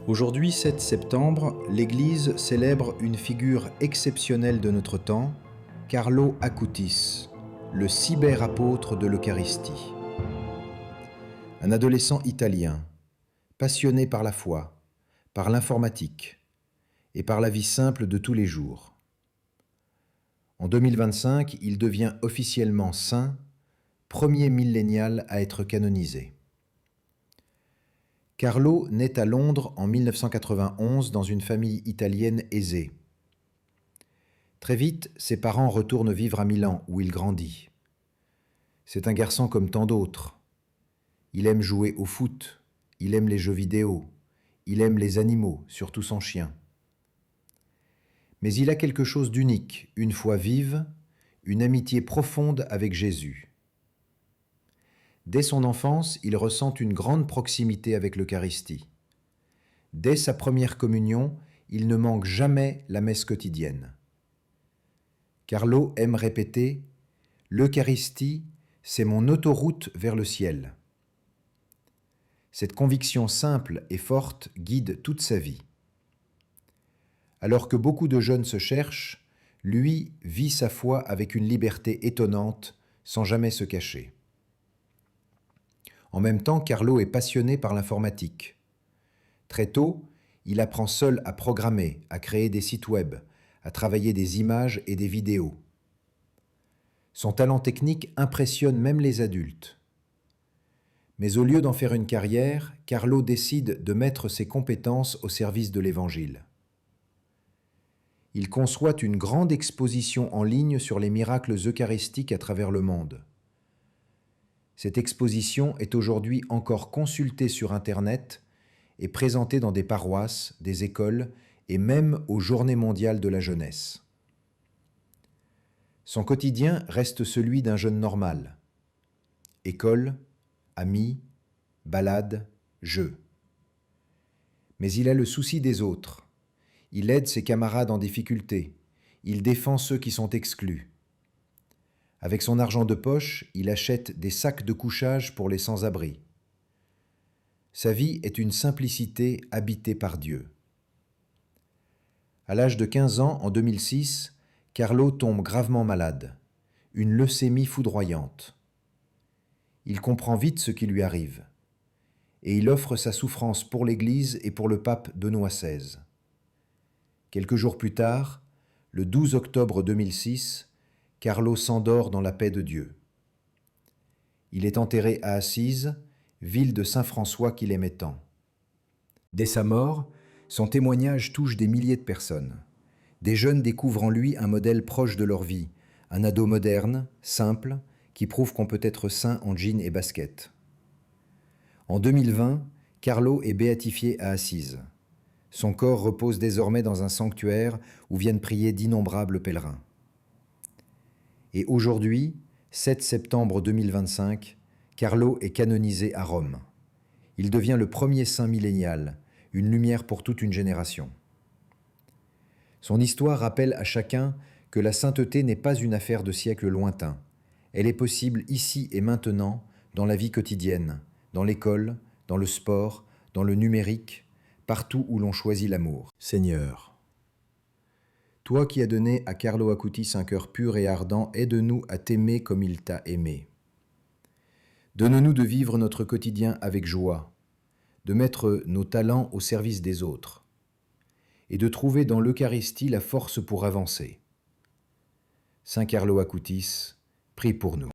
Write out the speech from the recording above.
Aujourd'hui, 7 septembre, l'Église célèbre une figure exceptionnelle de notre temps, Carlo Acutis, le cyberapôtre de l'Eucharistie. Un adolescent italien, passionné par la foi, par l'informatique et par la vie simple de tous les jours. En 2025, il devient officiellement saint, premier millénial à être canonisé. Carlo naît à Londres en 1991 dans une famille italienne aisée. Très vite, ses parents retournent vivre à Milan, où il grandit. C'est un garçon comme tant d'autres. Il aime jouer au foot, il aime les jeux vidéo, il aime les animaux, surtout son chien. Mais il a quelque chose d'unique, une foi vive, une amitié profonde avec Jésus. Dès son enfance, il ressent une grande proximité avec l'Eucharistie. Dès sa première communion, il ne manque jamais la messe quotidienne. Carlo aime répéter « L'Eucharistie, c'est mon autoroute vers le ciel ». Cette conviction simple et forte guide toute sa vie. Alors que beaucoup de jeunes se cherchent, lui vit sa foi avec une liberté étonnante, sans jamais se cacher. En même temps, Carlo est passionné par l'informatique. Très tôt, il apprend seul à programmer, à créer des sites web, à travailler des images et des vidéos. Son talent technique impressionne même les adultes. Mais au lieu d'en faire une carrière, Carlo décide de mettre ses compétences au service de l'Évangile. Il conçoit une grande exposition en ligne sur les miracles eucharistiques à travers le monde. Cette exposition est aujourd'hui encore consultée sur Internet et présentée dans des paroisses, des écoles et même aux Journées mondiales de la jeunesse. Son quotidien reste celui d'un jeune normal. École, amis, balades, jeux. Mais il a le souci des autres. Il aide ses camarades en difficulté. Il défend ceux qui sont exclus. Avec son argent de poche, il achète des sacs de couchage pour les sans-abri. Sa vie est une simplicité habitée par Dieu. À l'âge de 15 ans, en 2006, Carlo tombe gravement malade, une leucémie foudroyante. Il comprend vite ce qui lui arrive, et il offre sa souffrance pour l'Église et pour le pape Benoît XVI. Quelques jours plus tard, le 12 octobre 2006, Carlo s'endort dans la paix de Dieu. Il est enterré à Assise, ville de Saint-François qu'il aimait tant. Dès sa mort, son témoignage touche des milliers de personnes. Des jeunes découvrent en lui un modèle proche de leur vie, un ado moderne, simple, qui prouve qu'on peut être saint en jean et basket. En 2020, Carlo est béatifié à Assise. Son corps repose désormais dans un sanctuaire où viennent prier d'innombrables pèlerins. Et aujourd'hui, 7 septembre 2025, Carlo est canonisé à Rome. Il devient le premier saint millénial, une lumière pour toute une génération. Son histoire rappelle à chacun que la sainteté n'est pas une affaire de siècles lointains. Elle est possible ici et maintenant, dans la vie quotidienne, dans l'école, dans le sport, dans le numérique, partout où l'on choisit l'amour. Seigneur, toi qui as donné à Carlo Acutis un cœur pur et ardent, aide-nous à t'aimer comme il t'a aimé. Donne-nous de vivre notre quotidien avec joie, de mettre nos talents au service des autres, et de trouver dans l'Eucharistie la force pour avancer. Saint Carlo Acutis, prie pour nous.